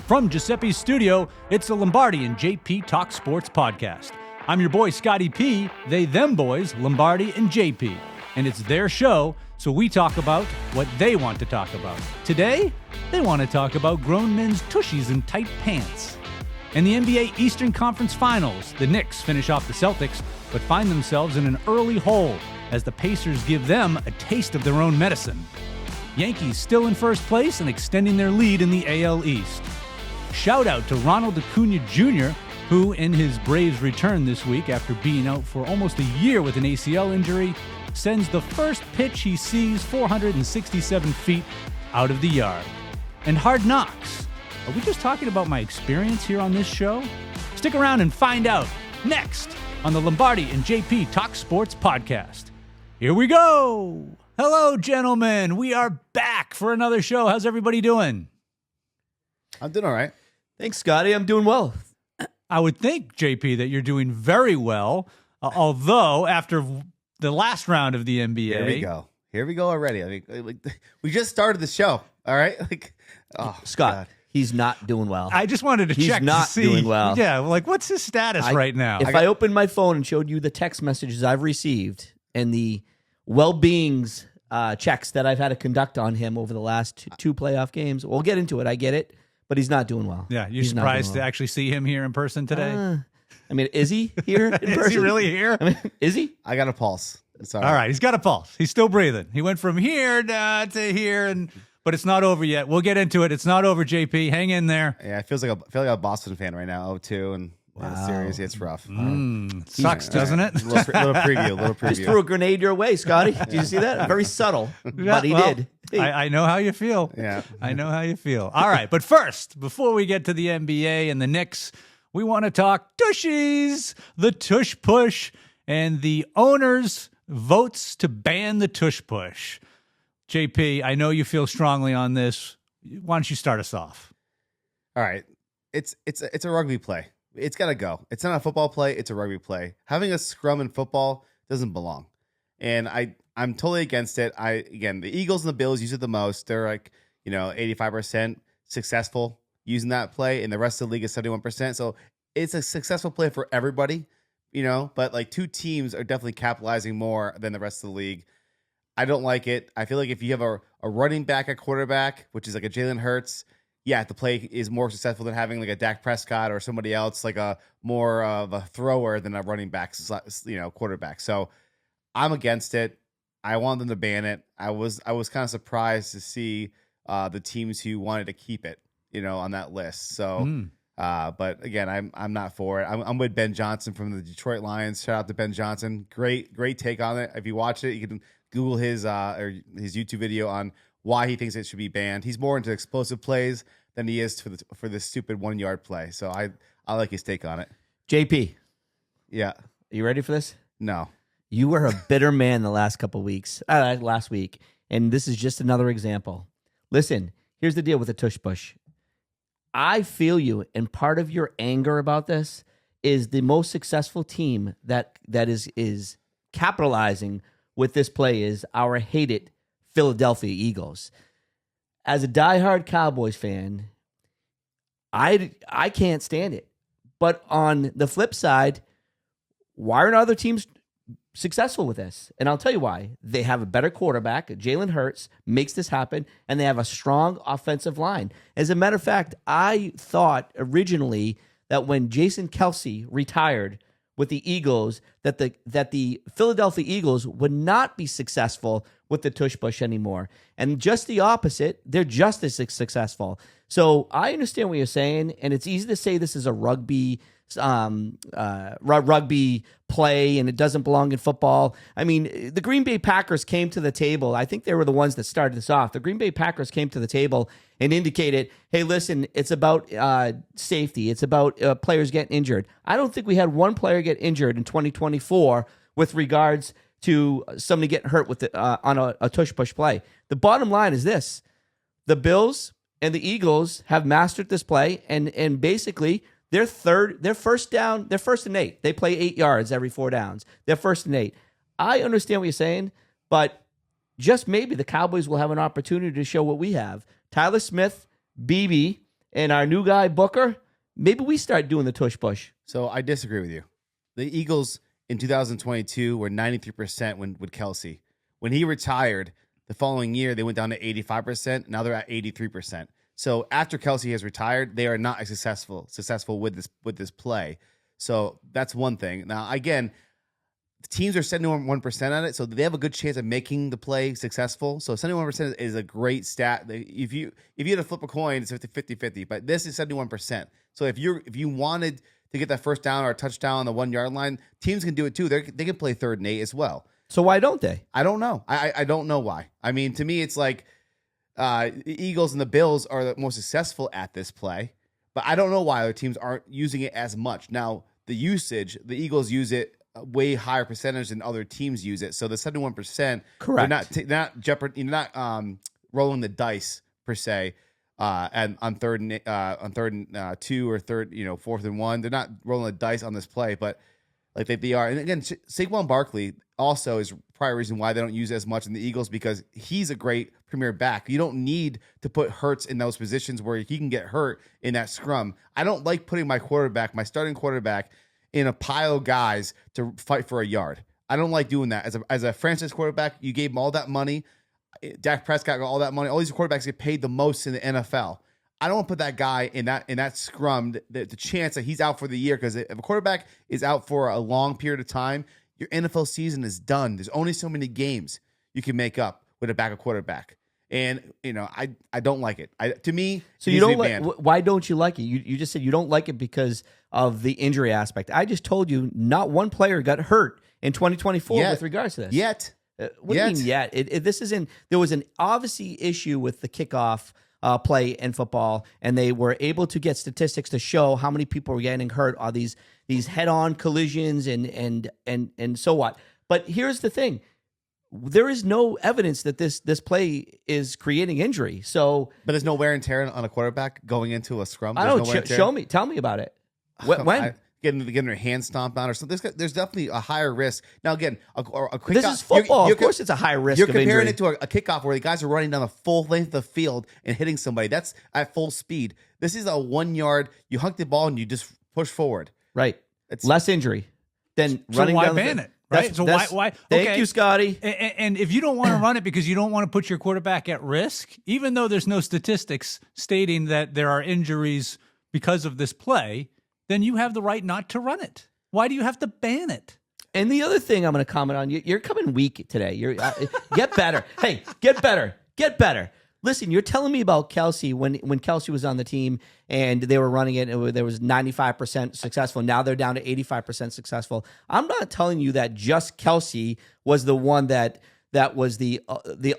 From Giuseppe's studio, it's the Lombardi and JP Talk Sports podcast. I'm your boy, Scotty P. They, them boys, Lombardi and JP. And it's their show, so we talk about what they want to talk about. Today, they want to talk about grown men's tushies and tight pants. In the NBA Eastern Conference Finals, the Knicks finish off the Celtics, but find themselves in an early hole as the Pacers give them a taste of their own medicine. Yankees still in first place and extending their lead in the AL East. Shout out to Ronald Acuna Jr., who, in his Braves return this week after being out for almost a year with an ACL injury, sends the first pitch he sees 467 feet out of the yard. And Hard Knocks. Are we just talking about my experience here on this show? Stick around and find out next on the Lombardi and JP Talk Sports podcast. Here we go. Hello, gentlemen. We are back for another show. How's everybody doing? I'm doing all right. Thanks, Scotty. I'm doing well. I would think, JP, that you're doing very well, although after the last round of the NBA. Here we go already. I mean, we just started the show, all right? Scott, God. he's not doing well. I just wanted to check not to see. doing well. Yeah, like what's his status right now? If I opened my phone and showed you the text messages I've received and the well-beings checks that I've had to conduct on him over the last two playoff games, we'll get into it. I get it. But he's not doing well. Yeah, you're surprised to actually see him here in person today? I mean, is he here in person? Is he really here? I mean, is he? I got a pulse. All right, he's got a pulse. He's still breathing. He went from here to here, but it's not over yet. We'll get into it. It's not over, JP. Hang in there. Yeah, I feel like a Boston fan right now. 0-2 and the series. It's rough. Sucks, doesn't it? Little preview. Just threw a grenade your way, Scotty. Did you see that? Very subtle, but he did. I know how you feel. Yeah. I know how you feel. All right, but first, before we get to the NBA and the Knicks, we want to talk tushies, the Tush Push, and the owners' votes to ban the Tush Push. JP, I know you feel strongly on this. Why don't you start us off? All right. It's a rugby play. It's got to go. It's not a football play. It's a rugby play. Having a scrum in football doesn't belong. And I'm totally against it. The Eagles and the Bills use it the most. They're 85% successful using that play, and the rest of the league is 71%. So it's a successful play for everybody, but two teams are definitely capitalizing more than the rest of the league. I don't like it. I feel like if you have a running back at quarterback, which is like a Jalen Hurts, the play is more successful than having like a Dak Prescott or somebody else, like a more of a thrower than a running back, quarterback. So I'm against it. I want them to ban it. I was kind of surprised to see the teams who wanted to keep it, on that list. So, but again, I'm not for it. I'm with Ben Johnson from the Detroit Lions. Shout out to Ben Johnson. Great take on it. If you watch it, you can Google his YouTube video on why he thinks it should be banned. He's more into explosive plays than he is for this stupid 1 yard play. So I like his take on it. JP. Yeah. Are you ready for this? No. You were a bitter man the last couple weeks, last week, and this is just another example. Listen, here's the deal with the Tush Push. I feel you, and part of your anger about this is the most successful team that is capitalizing with this play is our hated Philadelphia Eagles. As a diehard Cowboys fan, I can't stand it. But on the flip side, why aren't other teams successful with this? And I'll tell you why. They have a better quarterback. Jalen Hurts makes this happen, and they have a strong offensive line. As a matter of fact, I thought originally that when Jason Kelce retired with the Eagles, that the Philadelphia Eagles would not be successful with the Tush Push anymore. And just the opposite, they're just as successful. So I understand what you're saying, and it's easy to say this is a rugby play and it doesn't belong in football. I mean, the Green Bay Packers came to the table. I think they were the ones that started this off. The Green Bay Packers came to the table and indicated, hey, listen, it's about safety. It's about players getting injured. I don't think we had one player get injured in 2024 with regards to somebody getting hurt with on a Tush Push play. The bottom line is this. The Bills and the Eagles have mastered this play, and basically they're first and 8. They play 8 yards every 4 downs. They're first and 8. I understand what you're saying, but just maybe the Cowboys will have an opportunity to show what we have. Tyler Smith, BB, and our new guy Booker, maybe we start doing the tush push. So I disagree with you. The Eagles in 2022 were 93% with Kelsey. When he retired, the following year they went down to 85%. Now they're at 83%. So after Kelsey has retired, they are not as successful with this play. So that's one thing. Now again, the teams are 71% on it, so they have a good chance of making the play successful. So 71% is a great stat. If you had to flip a coin, it's 50-50, but this is 71%. So if you wanted to get that first down or a touchdown on the 1 yard line, teams can do it too. They can play 3rd and 8 as well. So why don't they? I don't know. I don't know why. I mean, to me, it's like the Eagles and the Bills are the most successful at this play, but I don't know why other teams aren't using it as much. Now, the Eagles use it a way higher percentage than other teams use it. So the 71%, correct. They're not jeopard. You're not rolling the dice per se. And on third and 2 or 4th and 1, they're not rolling the dice on this play, but like they are. And again, Saquon Barkley also is probably a reason why they don't use it as much in the Eagles, because he's a great premier back. You don't need to put Hurts in those positions where he can get hurt in that scrum. I don't like putting my starting quarterback, in a pile of guys to fight for a yard. I don't like doing that. As a franchise quarterback, you gave him all that money. Dak Prescott got all that money. All these quarterbacks get paid the most in the NFL. I don't want to put that guy in that scrum, the chance that he's out for the year, because if a quarterback is out for a long period of time, your NFL season is done. There's only so many games you can make up with a backup quarterback. And, I don't like it. To me, so you don't like, why don't you like it? You just said you don't like it because of the injury aspect. I just told you not one player got hurt in 2024 with regards to this. Yet. What do you mean yet? There was an obviously issue with the kickoff play in football, and they were able to get statistics to show how many people were getting hurt on these head-on collisions and so what. But here's the thing. There is no evidence that this play is creating injury. So, but there's no wear and tear on a quarterback going into a scrum. I don't show me. Tell me about it. When? Getting their hand stomped on or something. There's definitely a higher risk. Now, again, a quick. This is football. Of course, it's a high risk. You're comparing it to a kickoff where the guys are running down the full length of the field and hitting somebody. That's at full speed. This is a 1 yard. You hunk the ball and you just push forward. Right. It's less injury than running why down ban it? Right. So why? Thank you, Scotty. And if you don't want to run it because you don't want to put your quarterback at risk, even though there's no statistics stating that there are injuries because of this play, then you have the right not to run it. Why do you have to ban it? And the other thing I'm going to comment on, you're coming weak today. You're get better. Hey, get better. Get better. Listen, you're telling me about Kelsey when Kelsey was on the team and they were running it, there was 95% successful. Now they're down to 85% successful. I'm not telling you that just Kelsey was the one that was the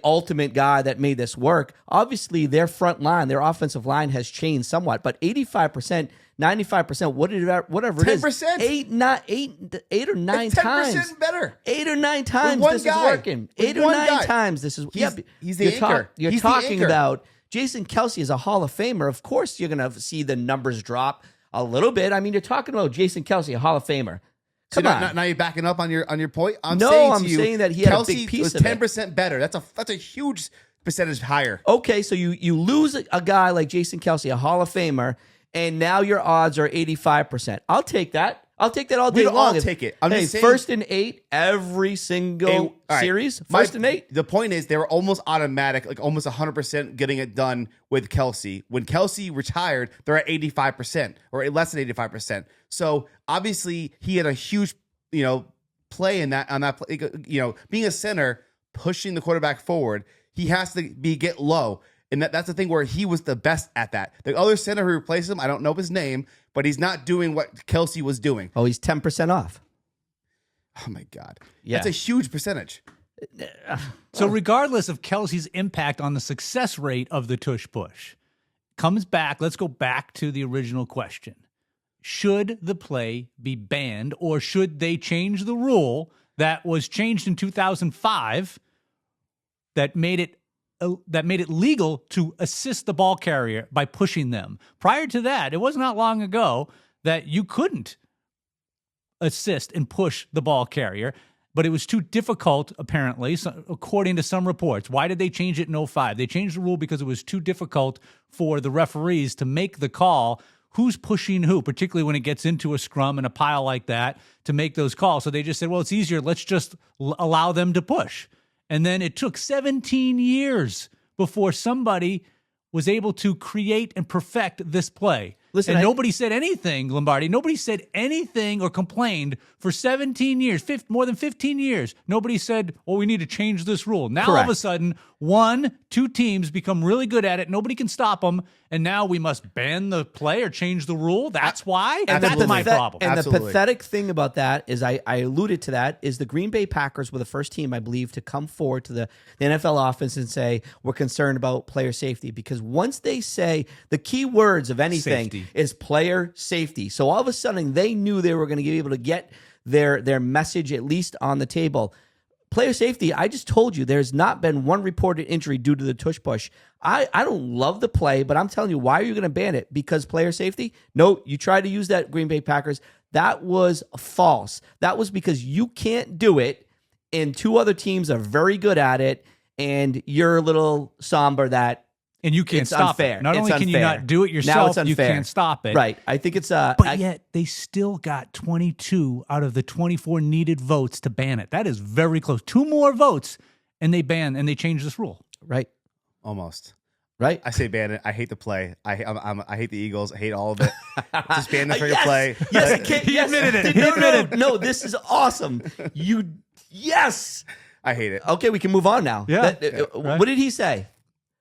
ultimate guy that made this work. Obviously, their front line, their offensive line has changed somewhat, but 85%, 95%, whatever it is, 10%, 8 or 9 it's 10% times better. 8 or 9 times one this guy. is working. With 8 or 9 times this is. He's the anchor. You're He's the talking anchor. about Jason Kelsey is a Hall of Famer. Of course, you're going to see the numbers drop a little bit. I mean, you're talking about Jason Kelsey, a Hall of Famer. Come on. Now you're backing up on your point. I'm saying that he had Kelsey a big piece was of 10% better. That's a huge percentage higher. Okay, so you lose a guy like Jason Kelsey, a Hall of Famer, and now your odds are 85%. I'll take that. I'll take that all day long. I'll take it. I'm hey, just saying, 1st and 8 every single series. 1st and 8. The point is they were almost automatic, like almost 100% getting it done with Kelsey. When Kelsey retired, they're at 85% or less than 85%. So obviously he had a huge, play on that play. Being a center, pushing the quarterback forward, he has to get low. And that's the thing where he was the best at that. The other center who replaced him, I don't know his name, but he's not doing what Kelsey was doing. Oh, he's 10% off. Oh, my God. Yeah. That's a huge percentage. So regardless of Kelsey's impact on the success rate of the Tush Push, comes back, let's go back to the original question. Should the play be banned, or should they change the rule that was changed in 2005 that made it legal to assist the ball carrier by pushing them? Prior to that, it was not long ago that you couldn't assist and push the ball carrier. but it was too difficult, apparently, according to some reports. Why did they change it in 2005? They changed the rule because it was too difficult for the referees to make the call who's pushing who, particularly when it gets into a scrum and a pile like that, to make those calls. So they just said, well, it's easier. Let's just allow them to push. And then it took 17 years before somebody was able to create and perfect this play. Listen, and nobody said anything, Lombardi. Nobody said anything or complained for 17 years, more than 15 years. Nobody said, well, we need to change this rule. Now, all of a sudden, 1-2 teams become really good at it. Nobody can stop them. And now we must ban the play or change the rule. That's why? And that's my problem. And the pathetic thing about that is, I alluded to that, is the Green Bay Packers were the first team, I believe, to come forward to the NFL office and say, we're concerned about player safety. Because once they say the key words of anything is player safety. So all of a sudden, they knew they were going to be able to get their message at least on the table. Player safety, I just told you, there's not been one reported injury due to the tush push. I don't love the play, but I'm telling you, why are you going to ban it? Because player safety? No, you tried to use that, Green Bay Packers. That was false. That was because you can't do it, and 2 other teams are very good at it, and you're a little somber that and you can't stop unfair. it. Not only can you not do it yourself, you can't stop it. Right. I think it's but yet they still got 22 out of the 24 needed votes to ban it. That is very close. 2 more votes, and they change this rule. Right. Almost. Right. I say ban it. I hate the play. I hate the Eagles. I hate all of it. Just ban the freaking play. Yes, He admitted it. No, this is awesome. Yes. I hate it. Okay, we can move on now. Yeah. What did he say?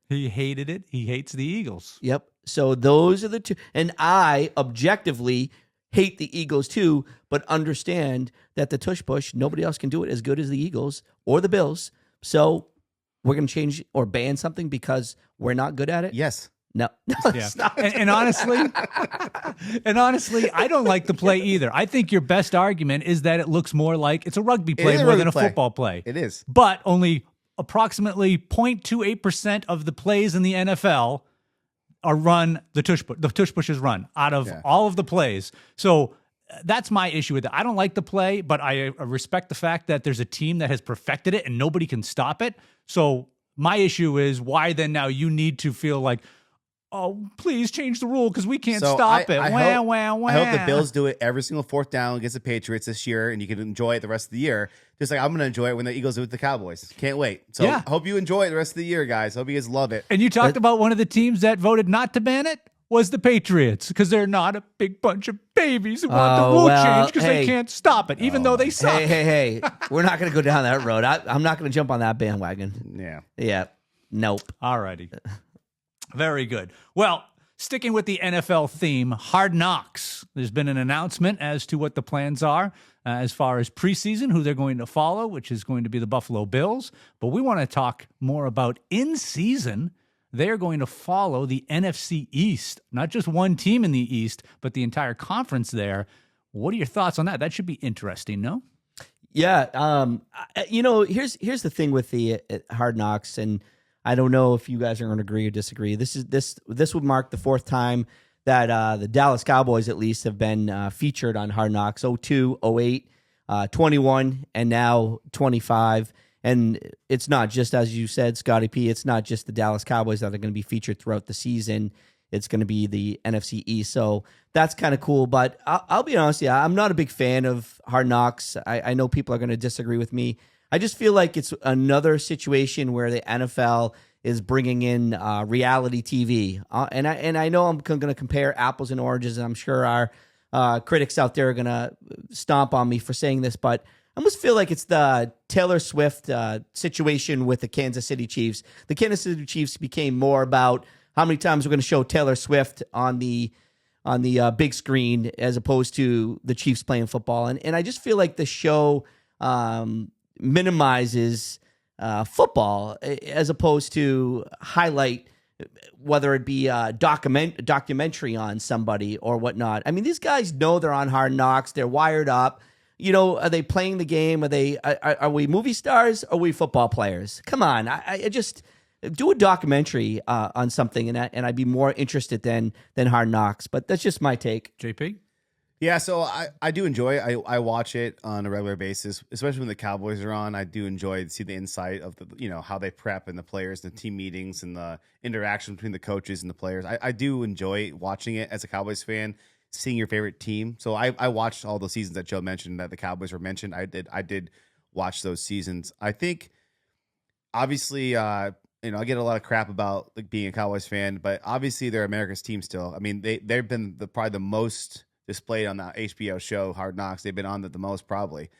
He hated it. He hates the Eagles. Yep. So those are the 2. And I objectively hate the Eagles too, but understand that the tush push, nobody else can do it as good as the Eagles or the Bills. So we're going to change or ban something because we're not good at it? Yes. No. Yeah. And honestly, I don't like the play either. I think your best argument is that it looks more like it's a rugby play more than a football play. It is. But only approximately 0.28% of the plays in the NFL are run the tush push is run out of all of the plays. So that's my issue with it. I don't like the play, but I respect the fact that there's a team that has perfected it and nobody can stop it. So my issue is why then now you need to feel like, oh, please change the rule because we can't stop it. I hope the Bills do it every single 4th down against the Patriots this year, and you can enjoy it the rest of the year. Just like I'm going to enjoy it when the Eagles do it with the Cowboys. Can't wait. So I hope you enjoy it the rest of the year, guys. Hope you guys love it. And you talked about one of the teams that voted not to ban it was the Patriots because they're not a big bunch of babies who want the rule change because they can't stop it, even though they suck. Hey. We're not going to go down that road. I'm not going to jump on that bandwagon. Yeah. Yeah. Nope. All righty. Very good. Well, sticking with the NFL theme, Hard Knocks. There's been an announcement as to what the plans are as far as preseason, who they're going to follow, which is going to be the Buffalo Bills. But we want to talk more about in season. They're going to follow the NFC East, not just one team in the East, but the entire conference there. What are your thoughts on that? That should be interesting, no? Yeah. Here's the thing with the Hard Knocks, and I don't know if you guys are going to agree or disagree. This would mark the 4th time that the Dallas Cowboys at least have been featured on Hard Knocks. 02, 08, 21, and now 25. And it's not just, as you said, Scotty P, it's not just the Dallas Cowboys that are going to be featured throughout the season. It's going to be the NFC East. So that's kind of cool. But I'll be honest, I'm not a big fan of Hard Knocks. I know people are going to disagree with me. I just feel like it's another situation where the NFL is bringing in reality TV. And I know I'm going to compare apples and oranges, and I'm sure our critics out there are going to stomp on me for saying this, but I almost feel like it's the Taylor Swift situation with the Kansas City Chiefs. The Kansas City Chiefs became more about how many times we're going to show Taylor Swift on the big screen as opposed to the Chiefs playing football. And I just feel like the show minimizes football as opposed to highlight, whether it be a documentary on somebody or whatnot. I mean, these guys know they're on Hard Knocks. They're wired up. Are they playing the game? Are we movie stars? Or are we football players? Come on. I just do a documentary on something, and I'd be more interested than Hard Knocks. But that's just my take. JP? Yeah, so I do enjoy it. I watch it on a regular basis, especially when the Cowboys are on. I do enjoy to see the insight of how they prep and the players, the team meetings, and the interaction between the coaches and the players. I do enjoy watching it as a Cowboys fan, seeing your favorite team. So I watched all the seasons that Joe mentioned that the Cowboys were mentioned. I did watch those seasons. I think obviously I get a lot of crap about being a Cowboys fan, but obviously they're America's team still. I mean they've been probably the most displayed on the HBO show Hard Knocks. They've been on the most probably.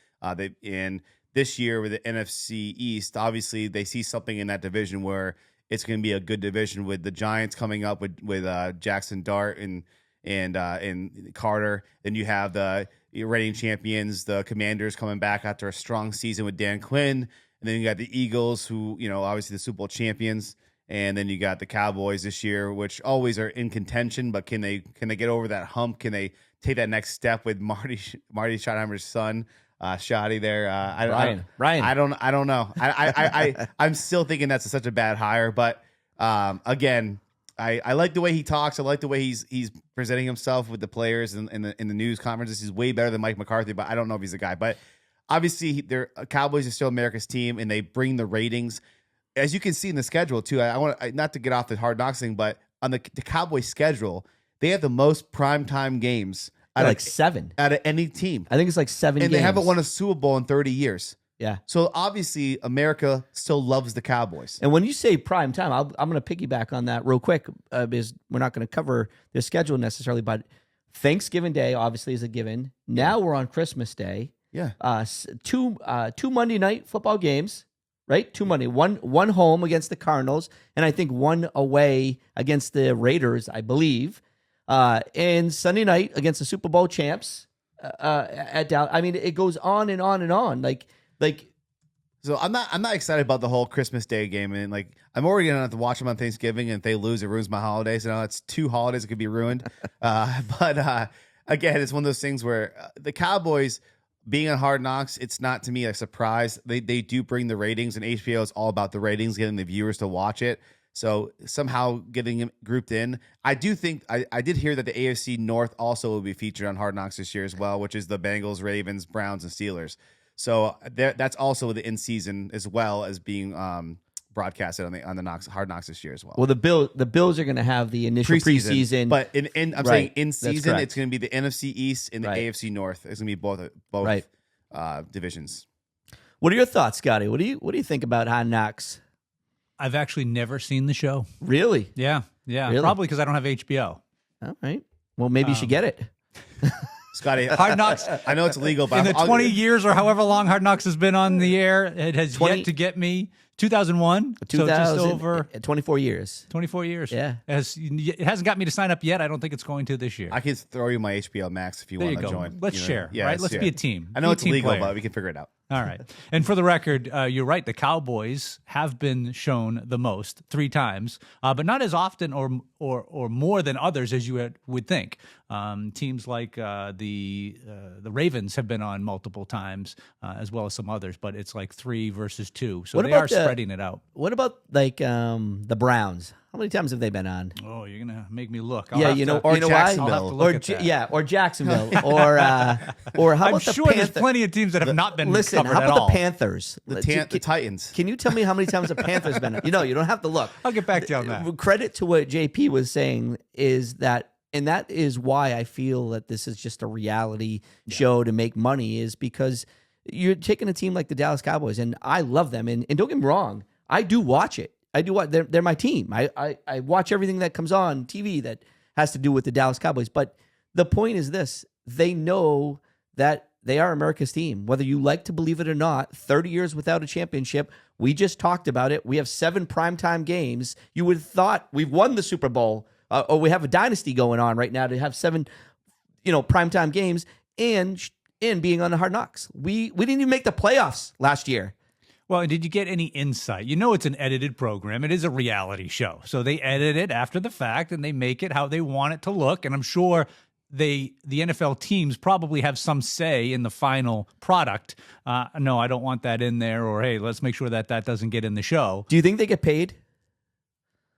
In this year with the NFC East, obviously they see something in that division where it's going to be a good division with the Giants coming up with Jackson Dart and Carter. Then you have the reigning champions, the Commanders, coming back after a strong season with Dan Quinn, and then you got the Eagles, who obviously the Super Bowl champions. And then you got the Cowboys this year, which always are in contention, but can they get over that hump? Can they take that next step with Marty Schottenheimer's son, Shotty there? Ryan. I don't know. I'm still thinking that's such a bad hire, but again, I like the way he talks. I like the way he's presenting himself with the players in the news conferences. He's way better than Mike McCarthy, but I don't know if he's the guy. But obviously, Cowboys are still America's team, and they bring the ratings. As you can see in the schedule, too, I want not to get off the Hard Knocks thing, but on the Cowboys schedule, they have the most primetime games like 7 out of any team. I think it's like 7 And games. they haven't won a Super Bowl in 30 years. Yeah. So obviously, America still loves the Cowboys. And when you say prime time, I'm going to piggyback on that real quick because we're not going to cover their schedule necessarily, but Thanksgiving Day obviously is a given. Now we're on Christmas Day. Yeah. Two Monday night football games. Right? 2 Monday. One home against the Cardinals, and I think one away against the Raiders, I believe. And Sunday night against the Super Bowl champs at Dallas. I mean, it goes on and on and on. Like. So I'm not excited about the whole Christmas Day game, and I'm already gonna have to watch them on Thanksgiving, and if they lose, it ruins my holiday. So now it's 2 holidays that could be ruined. But again, it's one of those things where the Cowboys, being on Hard Knocks, it's not to me a surprise. They do bring the ratings, and HBO is all about the ratings, getting the viewers to watch it. So somehow getting them grouped in. I do think I did hear that the AFC North also will be featured on Hard Knocks this year as well, which is the Bengals, Ravens, Browns, and Steelers. So that's also the in season as well as being broadcasted on the Hard Knocks this year as well. Well, the Bills are going to have the initial preseason, but I'm saying in season it's going to be the NFC East and the AFC North. It's going to be both divisions. What are your thoughts, Scotty? What do you think about Hard Knocks? I've actually never seen the show. Really? Yeah. Really? Probably because I don't have HBO. All right. Well, maybe you should get it. Scotty, Hard Knocks. I know it's illegal, but in the 20 years or however long Hard Knocks has been on the air, it has yet to get me. 2001, so just over 24 years. 24 years. Yeah. It hasn't got me to sign up yet. I don't think it's going to this year. I can throw you my HBO Max if you want to join. Let's share, right? Let's be a team. I know it's illegal, but we can figure it out. All right. And for the record, you're right. The Cowboys have been shown the most 3 times, but not as often or more than others as you would think. Teams like the Ravens have been on multiple times, as well as some others, but it's like 3 versus 2. So they are spreading it out. What about the Browns? How many times have they been on? Oh, you're gonna make me look. Or Jacksonville, or Jacksonville, or how about I'm sure there's plenty of teams that have not been covered how at about all. the Panthers? The Titans. Can you tell me how many times the Panthers have been on? You don't have to look. I'll get back to you on that. Credit to what JP was saying is that, and that is why I feel that this is just a reality show to make money, is because you're taking a team like the Dallas Cowboys, and I love them, and don't get me wrong, I do watch it. I do what they're my team. I watch everything that comes on TV that has to do with the Dallas Cowboys. But the point is this: they know that they are America's team, whether you like to believe it or not. 30 years without a championship. We just talked about it. We have 7 primetime games. You would have thought we've won the Super Bowl, or we have a dynasty going on right now to have 7, primetime games and being on the Hard Knocks. We didn't even make the playoffs last year. Well, did you get any insight? It's an edited program. It is a reality show. So they edit it after the fact, and they make it how they want it to look. And I'm sure the NFL teams probably have some say in the final product. No, I don't want that in there. Or, hey, let's make sure that doesn't get in the show. Do you think they get paid?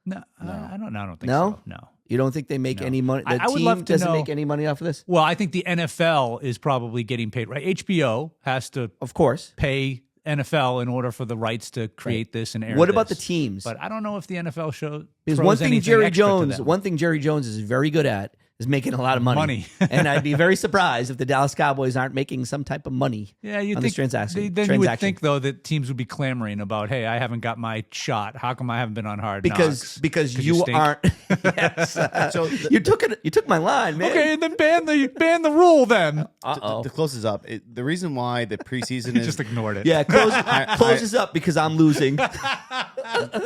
No, I don't think No? so. No. You don't think they make any money? The I would team love to doesn't know- make any money off of this? Well, I think the NFL is probably getting paid, right? HBO has to Of course. pay NFL in order for the rights to create this and air What about the this. teams? But I don't know if the NFL show Because throws one thing anything Jerry extra to Jones, them. one thing Jerry Jones is very good at is making a lot of money. And I'd be very surprised if the Dallas Cowboys aren't making some type of money Yeah, you on think this transaction. Then you would think though that teams would be clamoring about, hey, I haven't got my shot. How come I haven't been on Hard Knocks? because you you stink. aren't. Yes. So you took my line, man. Okay, then ban the rule then. Uh-oh. to close this up, the reason why the preseason You is just ignored it. Yeah, close this up because I'm losing. how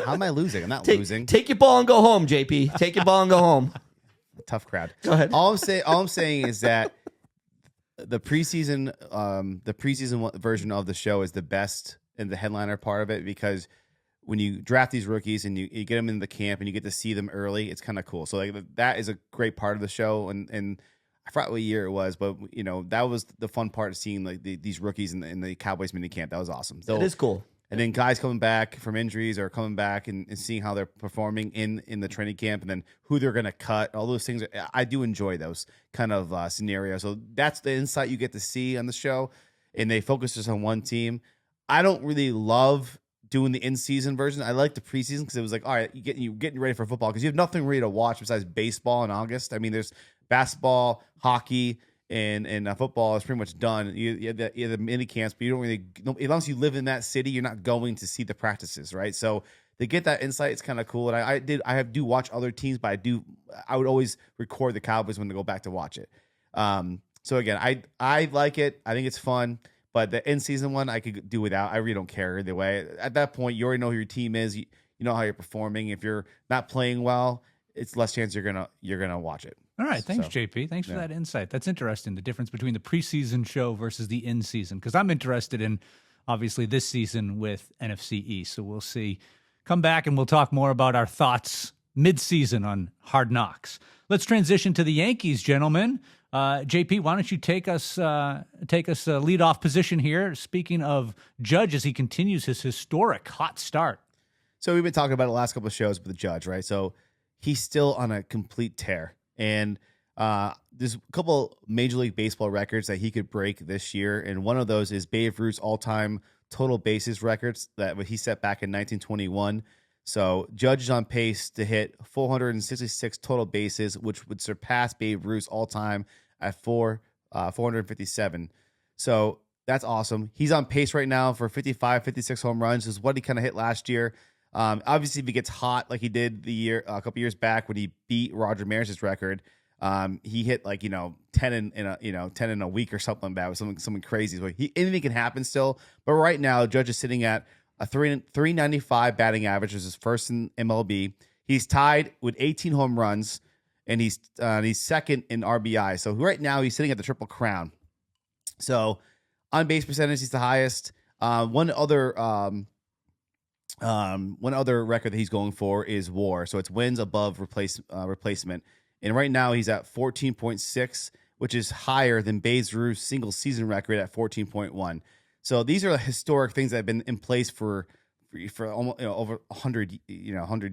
am I losing? I'm not Take, losing. take your ball and go home, JP. Take your ball and go home. Tough crowd. Go ahead. All I'm saying is that the preseason version of the show is the best and the headliner part of it, because when you draft these rookies and you get them in the camp and you get to see them early, it's kind of cool. So like that is a great part of the show, and I forgot what year it was, but that was the fun part of seeing like these rookies in the Cowboys mini camp. That was awesome. So It is cool. And then guys coming back from injuries or coming back and seeing how they're performing in the training camp, and then who they're going to cut. All those things. I do enjoy those kind of scenarios. So that's the insight you get to see on the show, and they focus just on one team. I don't really love doing the in-season version. I like the preseason because it was like, all right, you getting ready for football because you have nothing really to watch besides baseball in August. I mean, there's basketball, hockey, and football is pretty much done. You have the mini camps, but you don't really, as long as you live in that city, you're not going to see the practices, right? So to get that insight, it's kind of cool. And I do watch other teams, but I would always record the Cowboys when they go back to watch it. So again, I like it. I think it's fun, but the in-season one I could do without. I really don't care either way. At that point, you already know who your team is. You know how you're performing. If you're not playing well, it's less chance you're gonna watch it. All right, thanks, So, JP. Thanks for that insight. That's interesting, the difference between the preseason show versus the in-season, because I'm interested in, obviously, this season with NFC East. So we'll see. Come back and we'll talk more about our thoughts mid-season on Hard Knocks. Let's transition to the Yankees, gentlemen. JP, why don't you take us lead-off position here? Speaking of Judge, as he continues his historic hot start. So we've been talking about it the last couple of shows with the Judge, right? So he's still on a complete tear. And there's a couple Major League Baseball records that he could break this year. And one of those is Babe Ruth's all-time total bases records that he set back in 1921. So Judge is on pace to hit 466 total bases, which would surpass Babe Ruth's all-time at 457. So that's awesome. He's on pace right now for 55, 56 home runs, is what he kind of hit last year. Obviously, if he gets hot like he did a couple years back when he beat Roger Maris's record, he hit 10 in a week or something like that. Something crazy. So anything can happen still. But right now, Judge is sitting at a 395 batting average, which is his first in MLB. He's tied with 18 home runs, and he's second in RBI. So right now he's sitting at the Triple Crown. So on base percentage, he's the highest. One other record that he's going for is WAR. So it's wins above replacement. And right now he's at 14.6, which is higher than Babe Ruth's single season record at 14.1. So these are historic things that have been in place for almost over 100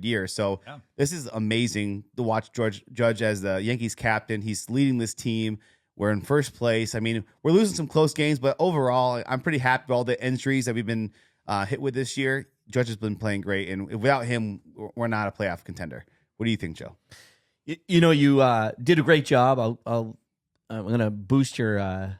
years. So This is amazing to watch Judge as the Yankees captain. He's leading this team. We're in first place. I mean, we're losing some close games, but overall, I'm pretty happy with all the injuries that we've been hit with this year. Judge has been playing great, and without him, we're not a playoff contender. What do you think, Joe? You did a great job. I'm gonna boost your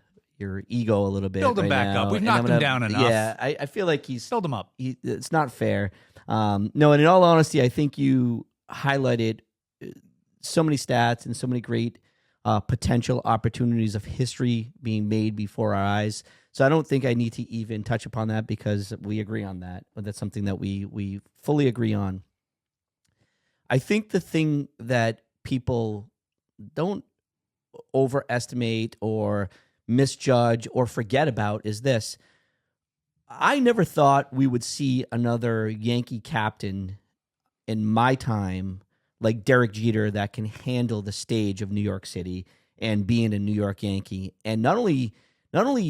ego a little bit. Build him back now, up. We've and knocked I'm gonna- him down enough. Yeah, I feel like Build him up. it's not fair. No, and in all honesty, I think you highlighted so many stats and so many great potential opportunities of history being made before our eyes. So I don't think I need to even touch upon that because we agree on that. But that's something that we fully agree on. I think the thing that people don't overestimate or misjudge or forget about is this. I never thought we would see another Yankee captain in my time like Derek Jeter that can handle the stage of New York City and being a New York Yankee. And not only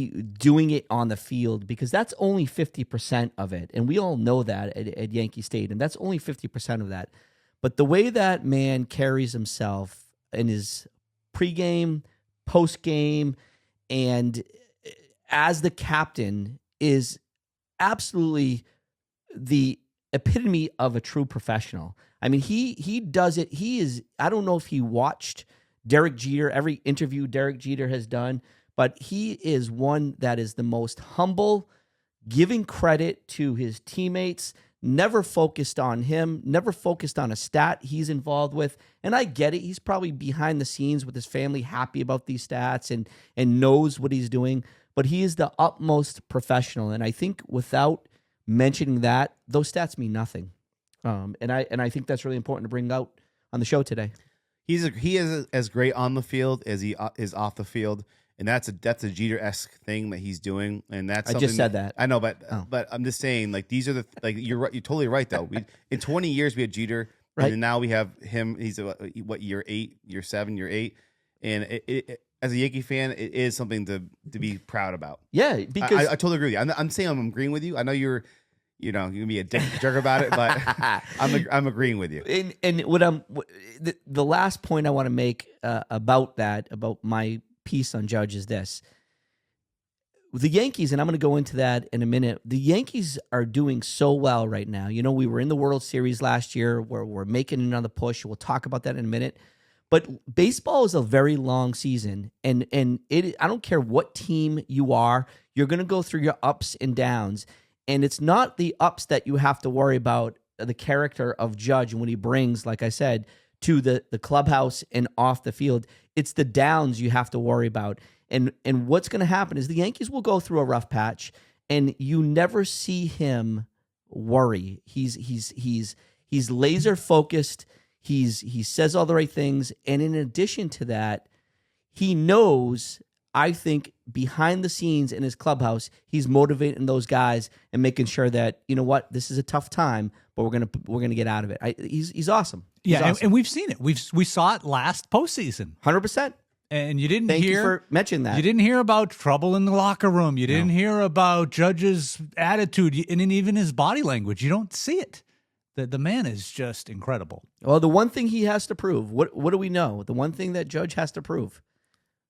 doing it on the field, because that's only 50% of it. And we all know that at Yankee Stadium. That's only 50% of that. but the way that man carries himself in his pregame, postgame, and as the captain is absolutely the epitome of a true professional. I mean, he does it. He is, I don't know if he watched Derek Jeter, every interview Derek Jeter has done, but he is one that is the most humble, giving credit to his teammates, never focused on him, never focused on a stat he's involved with. And I get it. He's probably behind the scenes with his family, happy about these stats and knows what he's doing. But he is the utmost professional. And I think without mentioning that, those stats mean nothing. And I think that's really important to bring out on the show today. He is as great on the field as he is off the field. And that's a Jeter-esque thing that he's doing, and that's. I just said that. I know, but I'm just saying, like these are the you're right, you're totally right though. In 20 years we had Jeter, right, and now we have him. He's what, year 8, year 7, year 8, and it as a Yankee fan, it is something to be proud about. Yeah, because I totally agree with you. I'm saying I'm agreeing with you. I know you're gonna be a jerk about it, but I'm agreeing with you. And what the last point I want to make about my piece on Judge is this. The Yankees, and I'm going to go into that in a minute, the Yankees are doing so well right now. You know, we were in the World Series last year where we're making another push. We'll talk about that in a minute. But baseball is a very long season, and I don't care what team you are, you're going to go through your ups and downs. And it's not the ups that you have to worry about the character of Judge and what he brings, like I said, to the clubhouse and off the field. It's the downs you have to worry about. And what's going to happen is the Yankees will go through a rough patch, and you never see him worry. He's laser focused. He says all the right things, and in addition to that, he knows, I think, behind the scenes in his clubhouse, he's motivating those guys and making sure that, you know what, this is a tough time, but we're gonna get out of it. He's awesome. Yeah, and we've seen it. We saw it last postseason. 100%. And you didn't Thank hear you for mentioning that. You didn't hear about trouble in the locker room. You didn't hear about Judge's attitude and even his body language. You don't see it. The man is just incredible. Well, the one thing he has to prove, what do we know? The one thing that Judge has to prove.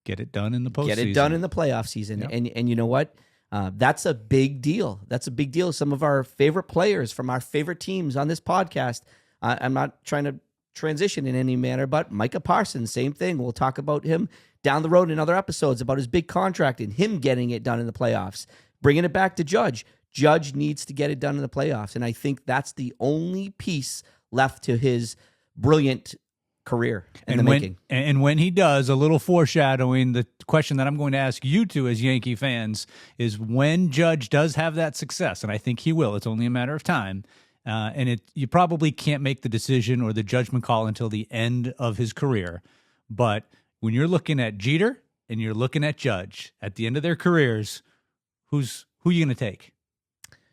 Get it done in the postseason. Get it done in the playoff season. Yep. And you know what? That's a big deal. That's a big deal. Some of our favorite players from our favorite teams on this podcast, I'm not trying to transition in any manner, but Micah Parsons, same thing. We'll talk about him down the road in other episodes about his big contract and him getting it done in the playoffs. Bringing it back to Judge. Judge needs to get it done in the playoffs. And I think that's the only piece left to his brilliant career in the making. And when he does, a little foreshadowing, the question that I'm going to ask you two as Yankee fans is when Judge does have that success, and I think he will, it's only a matter of time, and you probably can't make the decision or the judgment call until the end of his career. But when you're looking at Jeter and you're looking at Judge at the end of their careers, who are you going to take?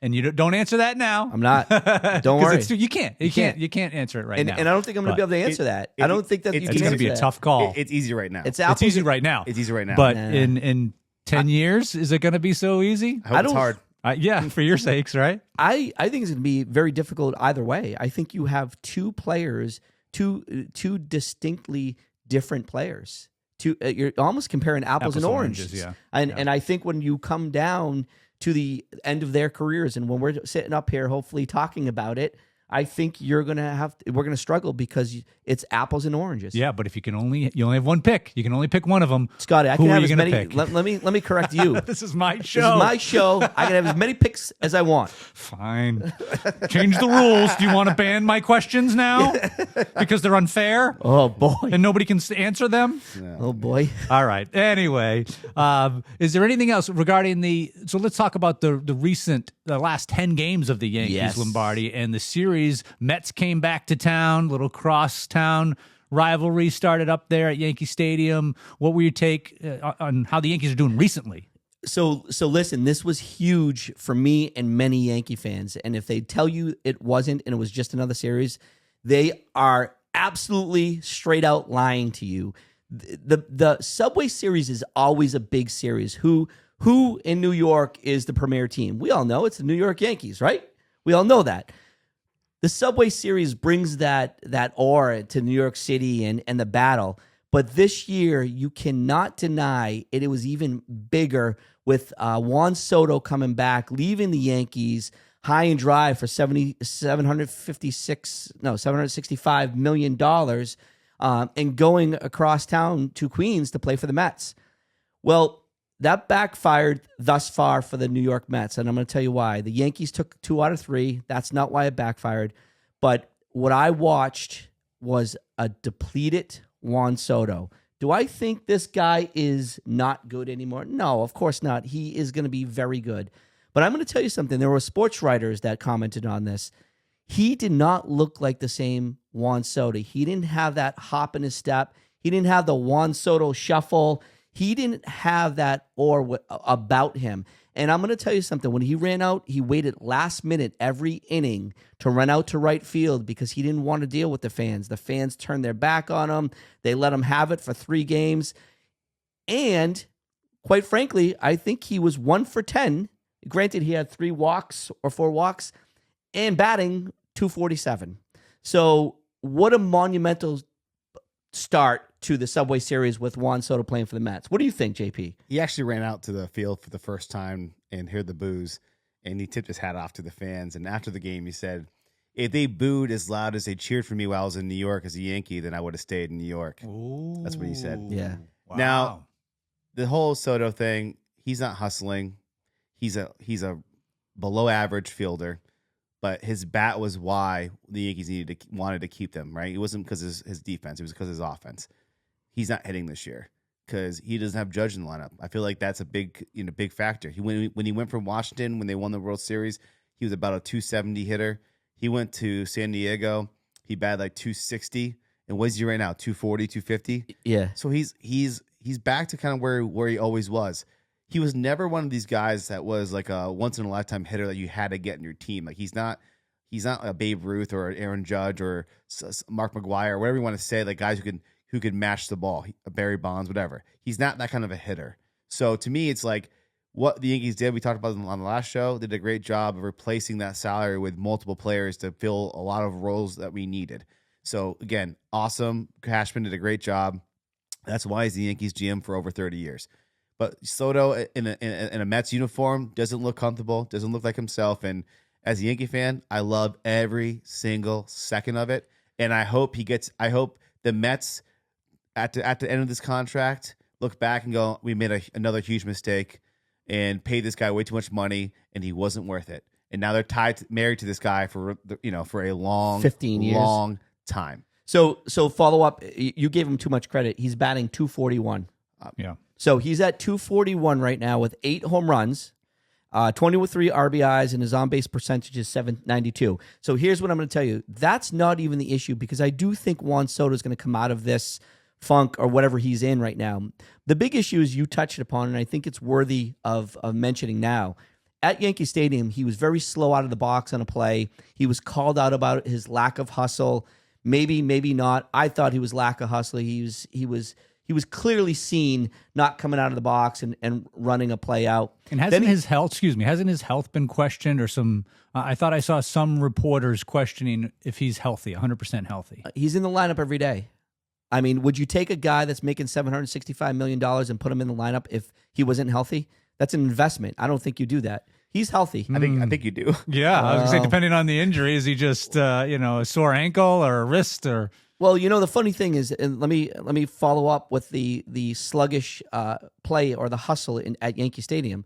And you don't answer that now. I'm not. Don't worry. You can't answer it right now. And I don't think I'm going to be able to answer that. I don't think that it's going to be a tough call. It's easy right now. It's easy right now. It's easy right now. But in 10 years, is it going to be so easy? I hope it's hard. Yeah, for your sakes, right? I think it's going to be very difficult either way. I think you have two players, two distinctly different players. You're almost comparing apples and oranges. Yeah. And I think when you come down to the end of their careers, and when we're sitting up here, hopefully talking about it, I think we're going to struggle because it's apples and oranges. Yeah, but if you only have one pick, you can only pick one of them. Scotty, I can have as many. Pick? Let me correct you. This is my show. This is my show. I can have as many picks as I want. Fine. Change the rules. Do you want to ban my questions now because they're unfair? Oh boy, and nobody can answer them. Yeah. Oh boy. All right. Anyway, is there anything else regarding So let's talk about the last 10 games of the Yankees, Lombardi, and the series. Mets came back to town. Little crosstown rivalry started up there at Yankee Stadium. What were your take on how the Yankees are doing recently? So listen, this was huge for me and many Yankee fans. And if they tell you it wasn't and it was just another series, they are absolutely straight out lying to you. The Subway Series is always a big series. Who in New York is the premier team? We all know it's the New York Yankees, right? We all know that. the Subway Series brings that aura to New York City and the battle. But this year, you cannot deny it was even bigger with Juan Soto coming back, leaving the Yankees high and dry for $765 million and going across town to Queens to play for the Mets. Well, that backfired thus far for the New York Mets, and I'm going to tell you why. The Yankees took 2 out of 3. That's not why it backfired. But what I watched was a depleted Juan Soto. Do I think this guy is not good anymore? No, of course not. He is going to be very good. But I'm going to tell you something. There were sports writers that commented on this. He did not look like the same Juan Soto. He didn't have that hop in his step. He didn't have the Juan Soto shuffle. He didn't have that aura about him. And I'm going to tell you something. When he ran out, he waited last minute every inning to run out to right field because he didn't want to deal with the fans. The fans turned their back on him. They let him have it for 3 games. And quite frankly, I think he was 1 for 10. Granted, he had 3 walks or 4 walks and batting .247. So what a monumental start to the Subway Series with Juan Soto playing for the Mets. What do you think, JP? He actually ran out to the field for the first time and heard the boos, and he tipped his hat off to the fans. And after the game, he said, if they booed as loud as they cheered for me while I was in New York as a Yankee, then I would have stayed in New York. Ooh. That's what he said. Yeah. Wow. Now, the whole Soto thing, he's not hustling. He's a below average fielder, but his bat was why the Yankees wanted to keep them, right? It wasn't because of his defense. It was because of his offense. He's not hitting this year because he doesn't have Judge in the lineup. I feel like that's a big factor. When he went from Washington when they won the World Series, he was about a 270 hitter. He went to San Diego. He batted like 260. And what is he right now? 240, 250? Yeah. So he's back to kind of where he always was. He was never one of these guys that was like a once in a lifetime hitter that you had to get in your team. Like he's not a Babe Ruth or Aaron Judge or Mark McGwire or whatever you want to say. Like guys who could mash the ball, Barry Bonds, whatever. He's not that kind of a hitter. So to me, it's like what the Yankees did. We talked about them on the last show. They did a great job of replacing that salary with multiple players to fill a lot of roles that we needed. So again, awesome. Cashman did a great job. That's why he's the Yankees GM for over 30 years. But Soto in a Mets uniform doesn't look comfortable, doesn't look like himself. And as a Yankee fan, I love every single second of it. And I hope the Mets at the end of this contract look back and go, we made another huge mistake and paid this guy way too much money, and he wasn't worth it. And now they're married to this guy for a long 15 years, long time. So follow up. You gave him too much credit. He's batting .241. Yeah. So he's at .241 right now with 8 home runs, 23 RBIs, and his on-base percentage is .792. So here's what I'm going to tell you. That's not even the issue because I do think Juan Soto is going to come out of this funk or whatever he's in right now. The big issue is you touched upon, and I think it's worthy of mentioning now. At Yankee Stadium, he was very slow out of the box on a play. He was called out about his lack of hustle. Maybe not. I thought he was lack of hustle. He was clearly seen not coming out of the box and running a play out. And hasn't his health been questioned or some? I thought I saw some reporters questioning if he's healthy, 100% healthy. He's in the lineup every day. I mean, would you take a guy that's making $765 million and put him in the lineup if he wasn't healthy? That's an investment. I don't think you do that. He's healthy. I think you do. Yeah, I was going to say, depending on the injury, is he just a sore ankle or a wrist or? Well, the funny thing is, and let me follow up with the sluggish play or the hustle at Yankee Stadium.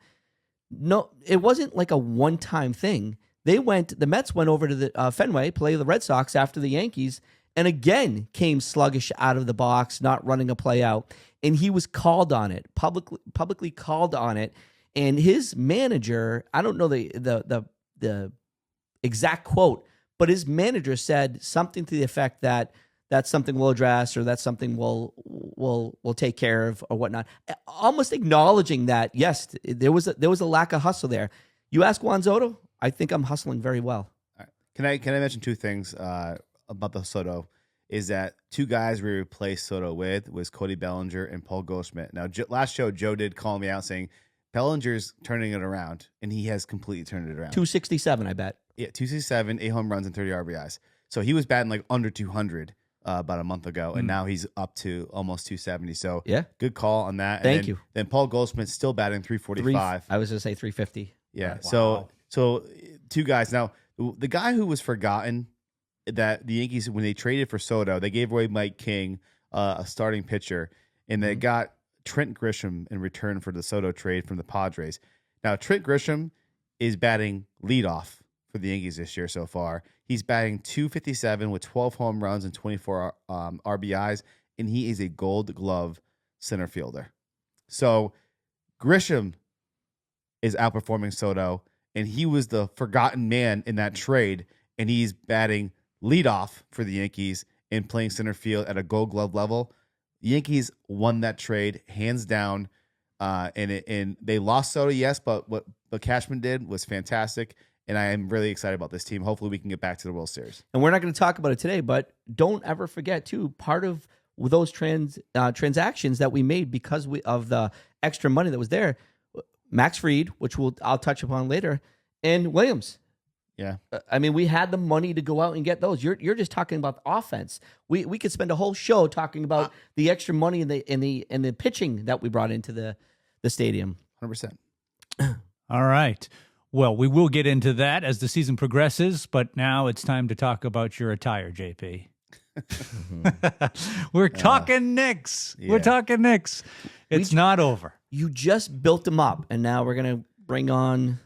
No, it wasn't like a one-time thing. The Mets went over to the Fenway, play the Red Sox after the Yankees, and again came sluggish out of the box, not running a play out. And he was called on it, publicly called on it. And his manager, I don't know the exact quote, but his manager said something to the effect that that's something we'll address or that's something we'll take care of or whatnot. Almost acknowledging that, yes, there was a lack of hustle there. You ask Juan Soto, I think I'm hustling very well. All right. Can I mention 2 things about the Soto? Is that 2 guys we replaced Soto with was Cody Bellinger and Paul Goldschmidt. Now, last show, Joe did call me out saying Bellinger's turning it around, and he has completely turned it around. 267, I bet. 267, 8 home runs, and 30 RBIs. So he was batting like under 200 about a month ago, and now he's up to almost 270. So good call on that. Thank you. Then Paul Goldschmidt's still batting 345. I was going to say 350. Yeah. Wow. So two guys. Now, the guy who was forgotten that the Yankees, when they traded for Soto, they gave away Mike King, a starting pitcher, and they got Trent Grisham in return for the Soto trade from the Padres. Now, Trent Grisham is batting leadoff for the Yankees this year so far. He's batting .257 with 12 home runs and 24 RBIs, and he is a Gold Glove center fielder. So Grisham is outperforming Soto, and he was the forgotten man in that trade, and he's batting leadoff for the Yankees and playing center field at a Gold Glove level. The Yankees won that trade hands down, and they lost Soto, yes, but what Cashman did was fantastic. And I am really excited about this team. Hopefully we can get back to the World Series. And we're not going to talk about it today, but don't ever forget, too, part of those transactions that we made because of the extra money that was there, Max Fried, which I'll touch upon later, and Williams. Yeah. I mean, we had the money to go out and get those. You're just talking about the offense. We could spend a whole show talking about the extra money and the pitching that we brought into the stadium. 100%. All right. Well, we will get into that as the season progresses, but now it's time to talk about your attire, JP. We're talking Knicks. Yeah. We're talking Knicks. It's not over. You just built them up, and now we're going to bring on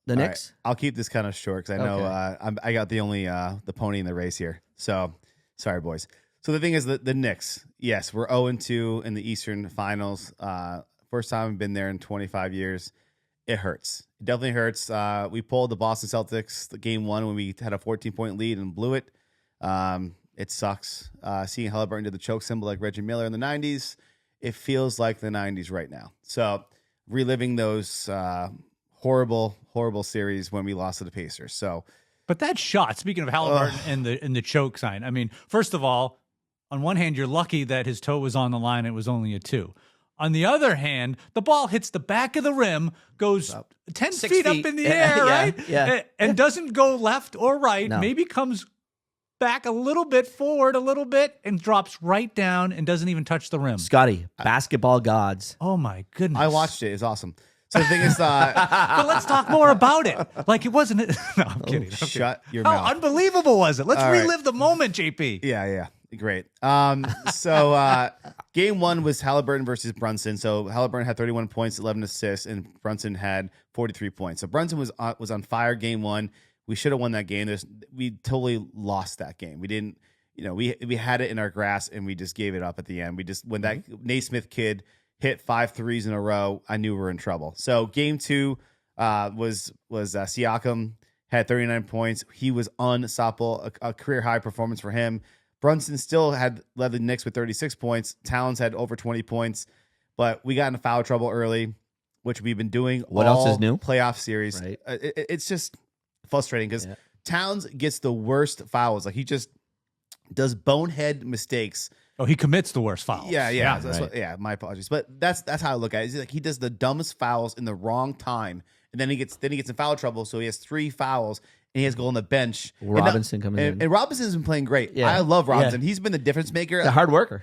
the Knicks. Right. I'll keep this kind of short because I know I got the only the pony in the race here. So, sorry, boys. So the thing is, the Knicks, yes, we're 0-2 in the Eastern Finals. First time we've been there in 25 years. It hurts. It definitely hurts. We pulled the Boston Celtics the game one when we had a 14-point lead and blew it. It sucks. Seeing Halliburton do the choke symbol like Reggie Miller in the 90s, it feels like the 90s right now. So reliving those horrible, horrible series when we lost to the Pacers. So, but that shot, speaking of Halliburton and the choke sign, I mean, first of all, on one hand, you're lucky that his toe was on the line. It was only a 2. On the other hand, the ball hits the back of the rim, goes 10 feet up in the air, right? Yeah. And doesn't go left or right. No. Maybe comes back a little bit forward a little bit and drops right down and doesn't even touch the rim. Scotty, basketball gods. Oh, my goodness. I watched it. It's awesome. So the thing is, but let's talk more about it. Like it wasn't. No, I'm kidding. Shut your How mouth. unbelievable was it? Let's All right. relive the moment, JP. Yeah. Great. So game one was Halliburton versus Brunson. So Halliburton had 31 points, 11 assists, and Brunson had 43 points. So Brunson was on fire game one. We should have won that game. We totally lost that game. We didn't, we had it in our grasp and we just gave it up at the end. When that Naismith kid hit 5 threes in a row, I knew we were in trouble. So game two was Siakam had 39 points. He was unstoppable, a career high performance for him. Brunson still led the Knicks with 36 points. Towns had over 20 points, but we got into foul trouble early, which we've been doing What all else is new? Playoff series. Right. It's just frustrating because Towns gets the worst fouls. Like he just does bonehead mistakes. Oh, he commits the worst fouls. Yeah. My apologies, but that's how I look at it. It's like he does the dumbest fouls in the wrong time, and then he gets in foul trouble. So he has 3 fouls. And he has to go on the bench. Robinson coming in. And Robinson's been playing great. Yeah. I love Robinson. Yeah. He's been the difference maker. The hard worker.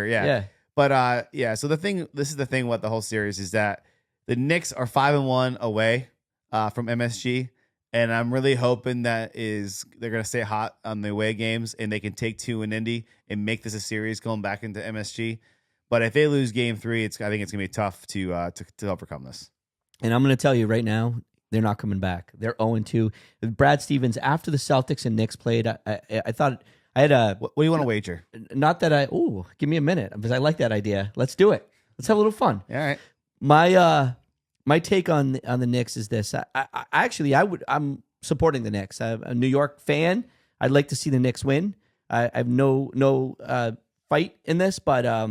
Yeah. But so this is the thing with the whole series is that the Knicks are 5-1 away from MSG. And I'm really hoping they're going to stay hot on the away games and they can take 2 in Indy and make this a series going back into MSG. But if they lose game 3, I think it's going to be tough to overcome this. And I'm going to tell you right now, they're not coming back. They're 0-2. Brad Stevens, after the Celtics and Knicks played, I thought I had a... What do you want to wager? Not that give me a minute, because I like that idea. Let's do it. Let's have a little fun. All right. My take on the Knicks is this. I'm supporting the Knicks. I'm a New York fan. I'd like to see the Knicks win. I have no fight in this, but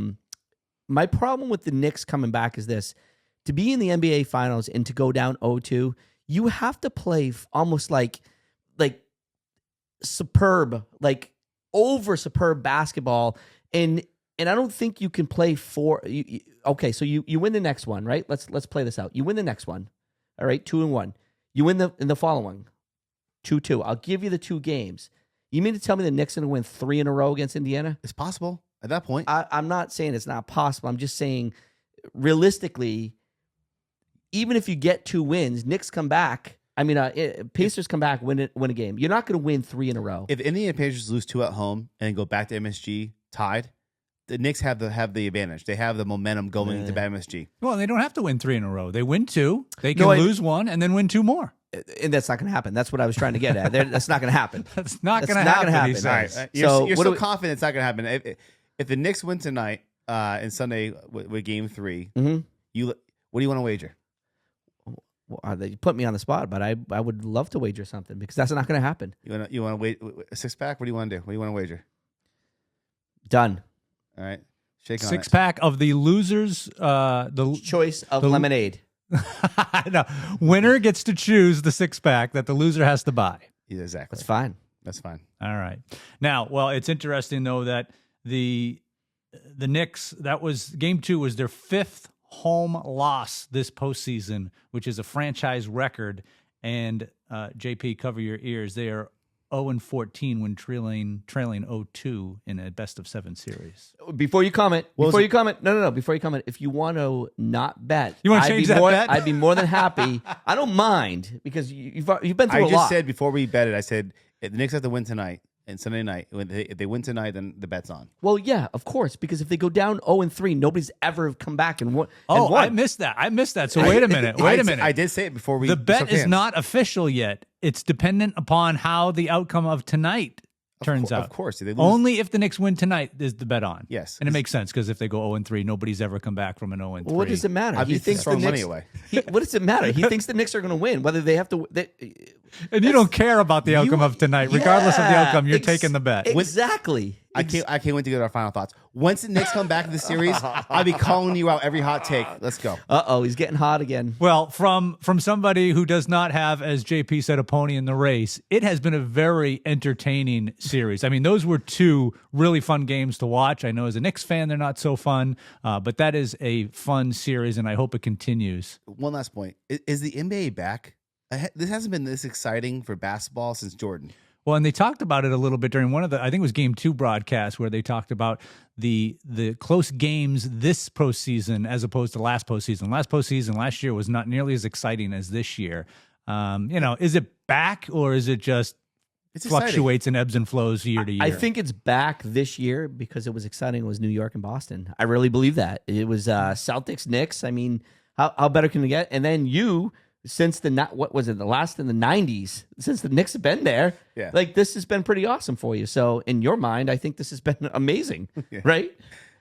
my problem with the Knicks coming back is this. To be in the NBA Finals and to go down 0-2, you have to play almost like superb, like over superb basketball, and I don't think you can play okay, so you win the next one, right? Let's play this out. You win the next one, all right, 2-1. You win in the following, 2-2. I'll give you the 2 games. You mean to tell me the Knicks are going to win 3 in a row against Indiana? It's possible at that point. I'm not saying it's not possible. I'm just saying, realistically, even if you get 2 wins, Knicks come back. I mean, Pacers come back, win a game. You're not going to win 3 in a row. If Indiana Pacers lose 2 at home and go back to MSG tied, the Knicks have the advantage. They have the momentum going into MSG. Well, they don't have to win 3 in a row. They win 2. They can lose 1 and then win 2 more. And that's not going to happen. That's what I was trying to get at. That's not going to happen. That's not going to happen. He says. All right. You're so confident it's not going to happen. If the Knicks win tonight and Sunday with Game 3, what do you want to wager? Well, you put me on the spot, but I would love to wager something because that's not going to happen. You want to wait a 6-pack? What do you want to do? What do you want to wager? Done. All right. Shake on 6-pack of the losers. The choice of lemonade. No, winner gets to choose the 6-pack that the loser has to buy. Yeah, exactly. That's fine. That's fine. All right. Now, well, it's interesting though that the Knicks, that was Game 2 was their 5th home loss this postseason, which is a franchise record. And JP, cover your ears. They are 0-14 when trailing 0-2 in a best-of-7 series. Before you comment, before you comment, if you want to not bet, you want to change that bet? I'd be more than happy. I don't mind because you've been through a lot. I just said before we bet it, I said if the Knicks have to win tonight and Sunday night, if they win tonight, then the bet's on. Well, yeah, of course, because if they go down 0-3, nobody's ever come back and won. Oh, I missed that. So wait a minute. I did say it before we. The bet is not official yet. It's dependent upon how the outcome of tonight turns out. Of course. If they lose, only if the Knicks win tonight is the bet on. Yes. And it makes sense because if they go 0-3, nobody's ever come back from an 0-3. Well, what does it matter? He thinks throwing money away. What does it matter? He thinks the Knicks are going to win, whether they have to. And you don't care about the outcome of tonight. Regardless of the outcome, you're taking the bet. Exactly. I can't wait to get our final thoughts. Once the Knicks come back to the series, I'll be calling you out every hot take. Let's go. He's getting hot again. Well, from somebody who does not have, as JP said, a pony in the race, it has been a very entertaining series. I mean, those were 2 really fun games to watch. I know as a Knicks fan, they're not so fun, but that is a fun series, and I hope it continues. One last point. Is the NBA back? This hasn't been this exciting for basketball since Jordan. Well, and they talked about it a little bit during one of the, I think it was Game 2 broadcasts, where they talked about the close games this postseason as opposed to last postseason. Last year was not nearly as exciting as this year. Is it back or is it just fluctuates and ebbs and flows year to year? I think it's back this year because it was exciting. It was New York and Boston. I really believe that. It was Celtics, Knicks. I mean, how better can it get? And then since the last in the 90s, since the Knicks have been there, this has been pretty awesome for you. So in your mind, I think this has been amazing, right?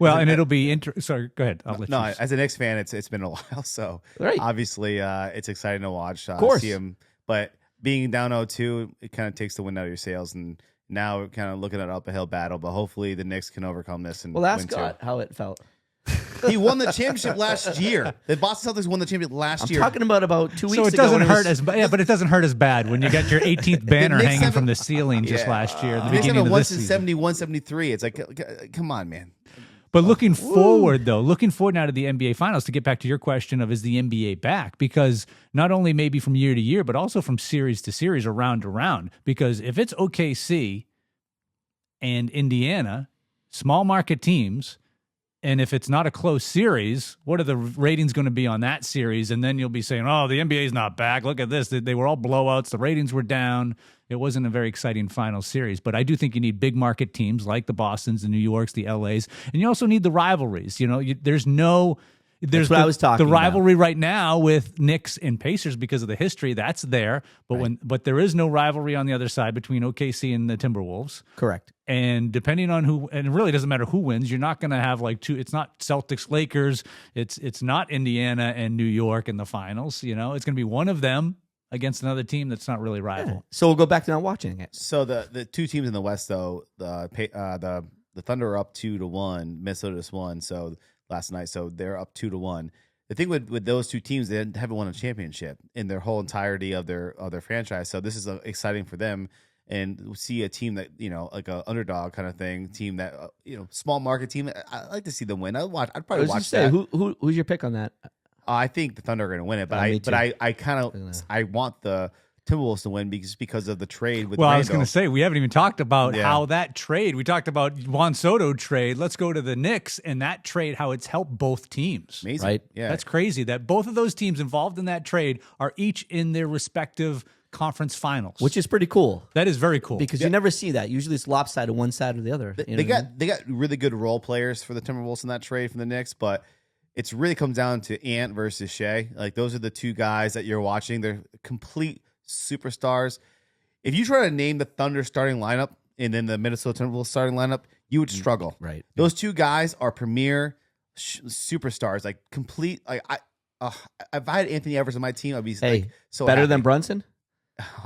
Well, and it'll be sorry, go ahead. I'll let you. As a Knicks fan, it's been a while, so obviously it's exciting to watch. Of course. See him, but being down 0-2, it kind of takes the wind out of your sails, and now we're kind of looking at an uphill battle. But hopefully, the Knicks can overcome this and ask win Scott how it felt. He won the championship last year. The Boston Celtics won the championship last year. I'm talking about 2 weeks ago. So it doesn't hurt but it doesn't hurt as bad when you get your 18th banner hanging from the ceiling just last year at the beginning of this season. 71, 73. It's like, come on, man. But looking forward now to the NBA Finals, to get back to your question of is the NBA back? Because not only maybe from year to year, but also from series to series or round to round. Because if it's OKC and Indiana, small market teams, and if it's not a close series, what are the ratings going to be on that series? And then you'll be saying, oh, the NBA's not back. Look at this. They were all blowouts. The ratings were down. It wasn't a very exciting final series. But I do think you need big market teams like the Bostons, the New Yorks, the LAs. And you also need the rivalries. There's what I was talking the rivalry right now with Knicks and Pacers because of the history that's there, but there is no rivalry on the other side between OKC and the Timberwolves. Correct. And depending on who, and it really doesn't matter who wins, you're not going to have like 2. It's not Celtics Lakers. It's not Indiana and New York in the finals. It's going to be one of them against another team that's not really rival. Yeah. So we'll go back to not watching it. So the 2 teams in the West though, the Thunder are up 2-1. Minnesota just won. So last night, so they're up 2-1. The thing with those 2 teams, they haven't won a championship in their whole entirety of their franchise. So this is exciting for them, and we'll see a team that like a underdog kind of thing, team that small market team. I like to see them win. I'd probably watch that. Who's your pick on that? I think the Thunder are going to win it, but I want the Timberwolves to win because of the trade with Well, Randall. I was going to say, we haven't even talked about Yeah. how that trade, we talked about Juan Soto trade. Let's go to the Knicks and that trade, how it's helped both teams. Amazing. Right. Yeah. That's crazy that both of those teams involved in that trade are each in their respective conference finals. Which is pretty cool that is very cool. because you never see that. Usually it's lopsided one side or the other. You know They what I mean? got really good role players for the Timberwolves in that trade from the Knicks, but it's really comes down to Ant versus Shea. Like those are the two guys that you're watching. They're complete superstars. If you try to name the Thunder starting lineup and then the Minnesota Timberwolves starting lineup, you would struggle. Right. Those two guys are premier superstars. Like complete. Like if I had Anthony Edwards on my team, I'd be like so better happy. than Brunson.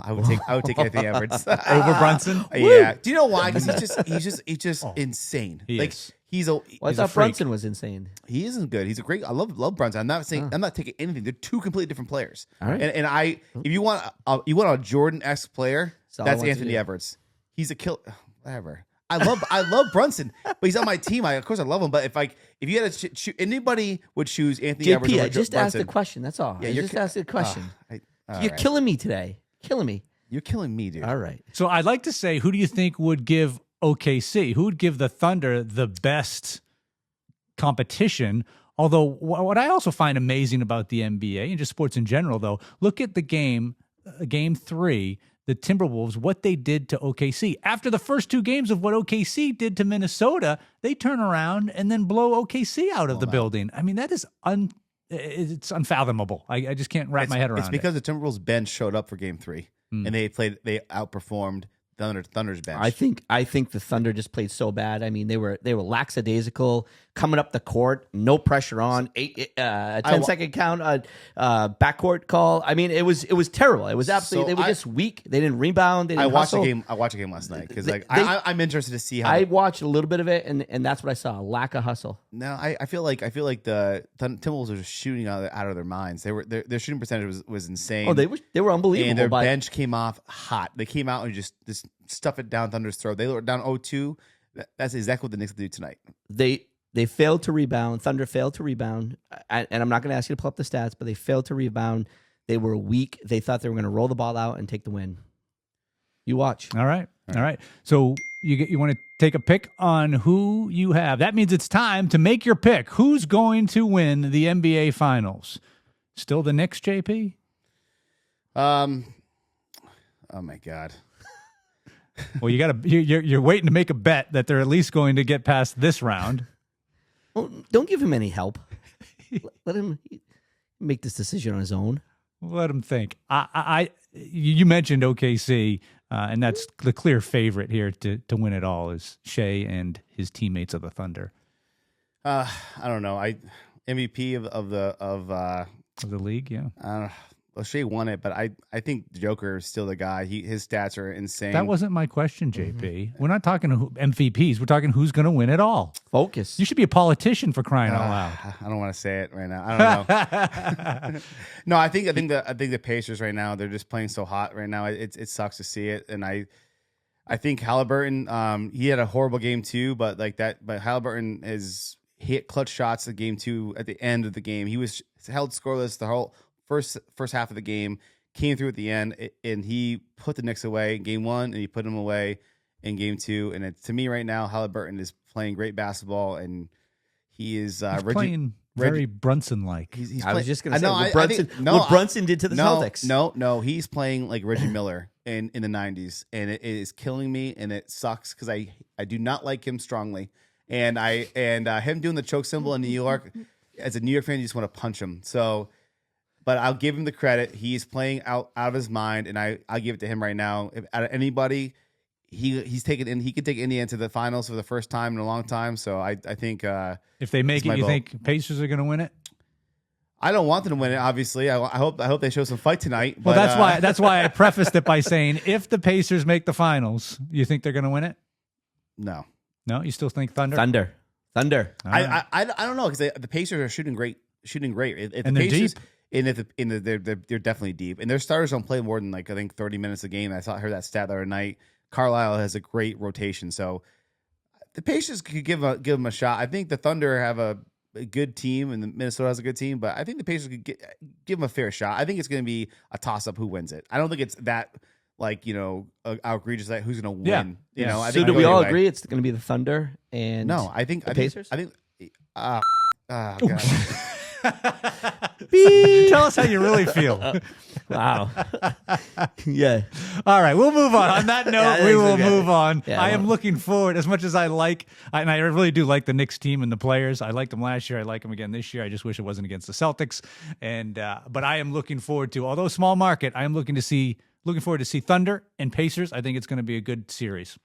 I would take Anthony Edwards Over Brunson? Yeah. Do you know why? Because he's just insane. He like is. he's a Well, I He's a thought freak. Brunson was insane. he isn't good. He's a great. I love Brunson. I'm not saying I'm not taking anything. They're two completely different players. All right. And if you want a Jordan-esque player, That's all I that's want to Anthony do. Edwards. He's a kill. Whatever. I love Brunson, but he's on my team. Of course I love him. But if you had to anybody would choose Anthony Edwards JP, over I just asked Brunson. a question. That's all. Yeah, I you're just ki- asked a question. All You're right. killing me today. Killing me. You're killing me, dude. All right. So I'd like to say, who do you think would give OKC? Who would give the Thunder the best competition? Although what I also find amazing about the NBA and just sports in general, though, look at the game 3, the Timberwolves, what they did to OKC. After the first 2 games of what OKC did to Minnesota, they turn around and then blow OKC out of the building. I mean, that is it's unfathomable. I just can't wrap my head around It's because the Timberwolves bench showed up for Game 3, and they outperformed Thunder's bench. I think the Thunder just played so bad. I mean, they were lackadaisical, coming up the court, no pressure on, 10-second count, backcourt call. I mean, it was terrible. It was absolutely. They were just weak. They didn't rebound. They didn't I watched hustle. a game. I watched a game last night because They- I'm interested to see how. I watched a little bit of it, and that's what I saw: lack of hustle. No, I feel like the Timberwolves were just shooting out of their minds. Their shooting percentage was insane. Oh, they were unbelievable. and their by, bench came off hot. They came out and just stuff it down Thunder's throat. They were down 0-2. That's exactly what the Knicks will do tonight. They failed to rebound. Thunder failed to rebound. And I'm not going to ask you to pull up the stats, but they failed to rebound. They were weak. They thought they were going to roll the ball out and take the win. You watch. All right. So you want to take a pick on who you have. That means it's time to make your pick. Who's going to win the NBA Finals? Still the Knicks, JP? Oh my God. Well, you're waiting to make a bet that they're at least going to get past this round. Well, don't give him any help. Let him make this decision on his own. Let him think. You mentioned OKC, and that's the clear favorite here to win it all is Shea and his teammates of the Thunder. I don't know. MVP of the League, yeah. I don't know. Well, Shea won it, but I think Joker is still the guy. His stats are insane. That wasn't my question, JP. We're not talking MVPs. We're talking who's going to win it all. Focus. You should be a politician for crying out loud. I don't want to say it right now. I don't know. No, I think the Pacers right now, they're just playing so hot right now. It sucks to see it, and I think Halliburton. He had a horrible game too, but Halliburton has hit clutch shots at game 2 at the end of the game. He was held scoreless the whole first half of the game, came through at the end, and he put the Knicks away in game 1, and he put them away in game 2. And to me right now, Halliburton is playing great basketball, and he is playing very Brunson-like. I was just going to say what Brunson did to the Celtics. No, he's playing like Reggie Miller in the 90s, and it is killing me, and it sucks because I do not like him strongly, and him doing the choke symbol in New York, as a New York fan, you just want to punch him. So. But I'll give him the credit. He's playing out of his mind, and I'll give it to him right now. If out of anybody, he could take Indiana to the finals for the first time in a long time. So I think if they make it, you think Pacers are going to win it? I don't want them to win it. Obviously, I hope they show some fight tonight. Well, but, that's why I prefaced it by saying if the Pacers make the finals, you think they're going to win it? No, you still think Thunder? Thunder. I don't know because the Pacers are shooting great. If And the they're Pacers, deep. And they're definitely deep, and their starters don't play more than I think 30 minutes a game. I heard that stat the other night. Carlisle has a great rotation, so the Pacers could give them a shot. I think the Thunder have a a good team, and Minnesota has a good team, but I think the Pacers could give them a fair shot. I think it's going to be a toss-up who wins it. I don't think it's that, outrageous that who's going to win. Yeah. I So think do we all anyway. agree it's going to be the Thunder and I think Pacers? God. Tell us how you really feel. Wow. Yeah. All right, we'll move on. On that note, we will move on. Yeah, I am looking forward, as much as I like, and I really do like the Knicks team and the players. I liked them last year. I like them again this year. I just wish it wasn't against the Celtics. But I am looking forward to, although small market, I am looking forward to see Thunder and Pacers. I think it's going to be a good series.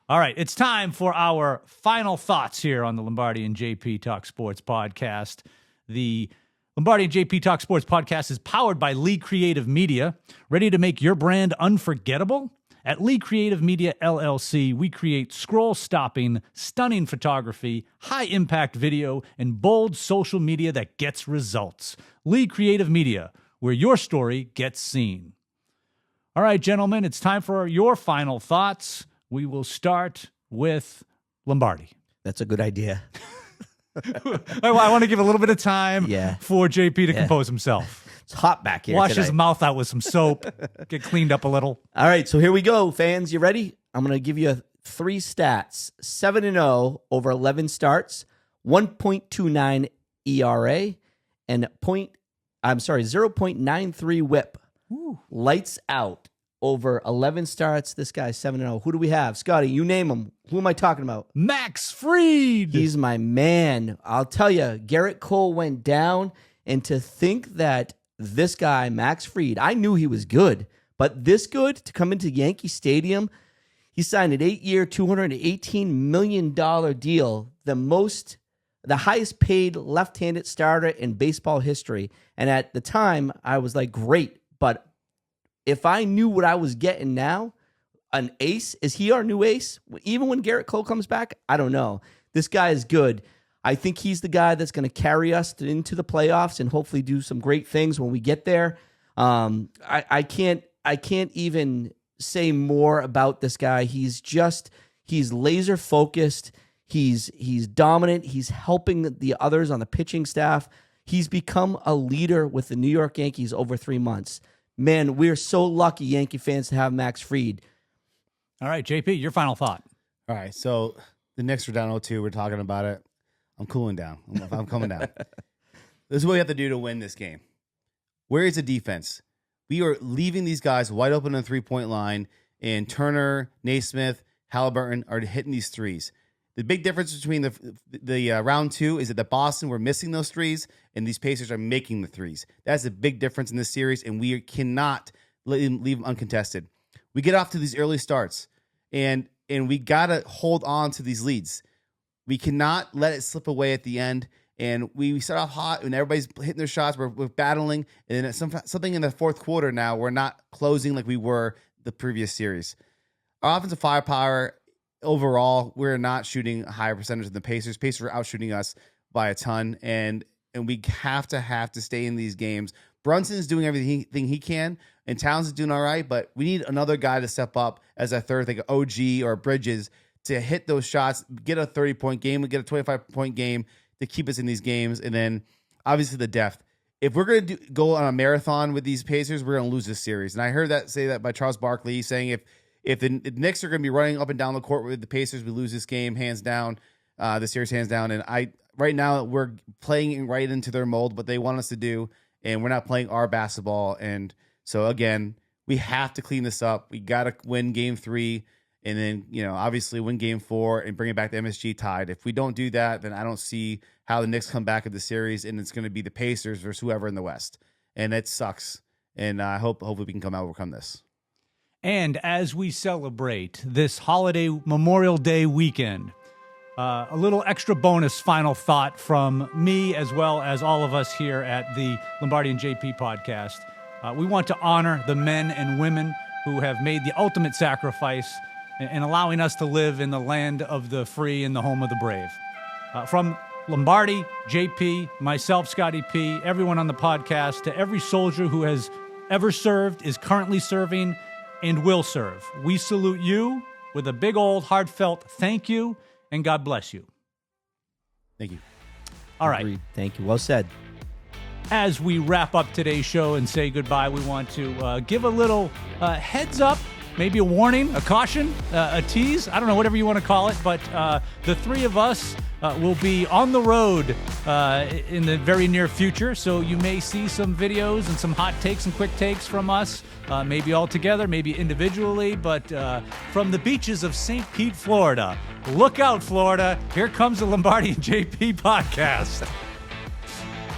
All right, it's time for our final thoughts here on the Lombardi and JP Talk Sports podcast. The Lombardi and JP Talk Sports podcast is powered by Lee Creative Media. Ready to make your brand unforgettable? At Lee Creative Media LLC, we create scroll-stopping, stunning photography, high-impact video, and bold social media that gets results. Lee Creative Media, where your story gets seen. All right, gentlemen, it's time for your final thoughts. We will start with Lombardi. That's a good idea. I want to give a little bit of time Yeah. for JP to compose himself. It's hot back here Wash today. his mouth out with some soap, get cleaned up a little. All right, so here we go, fans. You ready? I'm going to give you 3 stats. 7-0 over 11 starts, 1.29 ERA, and 0.93 whip. Ooh. Lights out over 11 starts. This guy's 7-0. Who do we have? Scotty, you name him. Who am I talking about? Max Fried. He's my man. I'll tell you, Garrett Cole went down, and to think that this guy, Max Fried, I knew he was good, but this good to come into Yankee Stadium, he signed an 8-year, $218 million deal, the highest paid left-handed starter in baseball history. And at the time, I was like, great, but if I knew what I was getting now, an ace, is he our new ace? Even when Garrett Cole comes back, I don't know. This guy is good. I think he's the guy that's going to carry us into the playoffs and hopefully do some great things when we get there. I can't even say more about this guy. He's laser focused. He's dominant. He's helping the others on the pitching staff. He's become a leader with the New York Yankees over 3 months. Man, we're so lucky, Yankee fans, to have Max Fried. All right, JP, your final thought. All right, so the Knicks are down 0-2. We're talking about it. I'm cooling down. I'm coming down. This is what we have to do to win this game. Where is the defense? We are leaving these guys wide open on the three-point line, and Turner, Naismith, Halliburton are hitting these threes. The big difference between the round 2 is that the Boston were missing those threes, and these Pacers are making the threes. That's a big difference in this series, and we cannot leave them uncontested. We get off to these early starts, and we got to hold on to these leads. We cannot let it slip away at the end, and we start off hot, and everybody's hitting their shots. We're battling, and then something in the fourth quarter now, we're not closing like we were the previous series. Our offensive firepower, overall, we're not shooting a higher percentage than the Pacers. Pacers are outshooting us by a ton, and we have to stay in these games. Brunson is doing everything he can, and Towns is doing all right, but we need another guy to step up as a third, like OG or Bridges, to hit those shots, get a 30-point game, get a 25-point game to keep us in these games, and then obviously the depth. If we're going to go on a marathon with these Pacers, we're going to lose this series. And I heard that by Charles Barkley, saying if the Knicks are going to be running up and down the court with the Pacers, we lose this game hands down, the series hands down. And right now we're playing right into their mold, what they want us to do, and we're not playing our basketball. And so again, we have to clean this up. We got to win game 3, and then obviously win game 4 and bring it back to MSG tied. If we don't do that, then I don't see how the Knicks come back in the series, and it's going to be the Pacers versus whoever in the West, and it sucks. And I hopefully we can overcome this. And as we celebrate this holiday Memorial Day weekend, a little extra bonus final thought from me as well as all of us here at the Lombardi and JP podcast. We want to honor the men and women who have made the ultimate sacrifice in allowing us to live in the land of the free and the home of the brave. From Lombardi, JP, myself, Scotty P, everyone on the podcast, to every soldier who has ever served, is currently serving, and will serve. We salute you with a big old heartfelt thank you, and God bless you. Thank you. All right. Agreed. Thank you. Well said. As we wrap up today's show and say goodbye, we want to give a little heads up, maybe a warning, a caution, a tease. I don't know, whatever you want to call it. But the three of us will be on the road in the very near future. So you may see some videos and some hot takes and quick takes from us, maybe all together, maybe individually. But from the beaches of St. Pete, Florida. Look out, Florida. Here comes the Lombardi and JP podcast.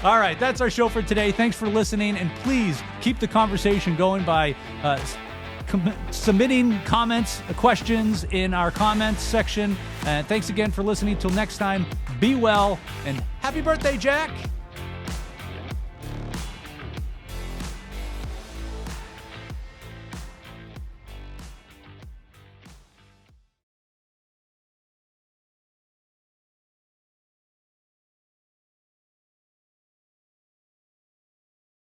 All right, that's our show for today. Thanks for listening, and please keep the conversation going by submitting comments, questions in our comments section. And thanks again for listening. Till next time, be well, and happy birthday, Jack.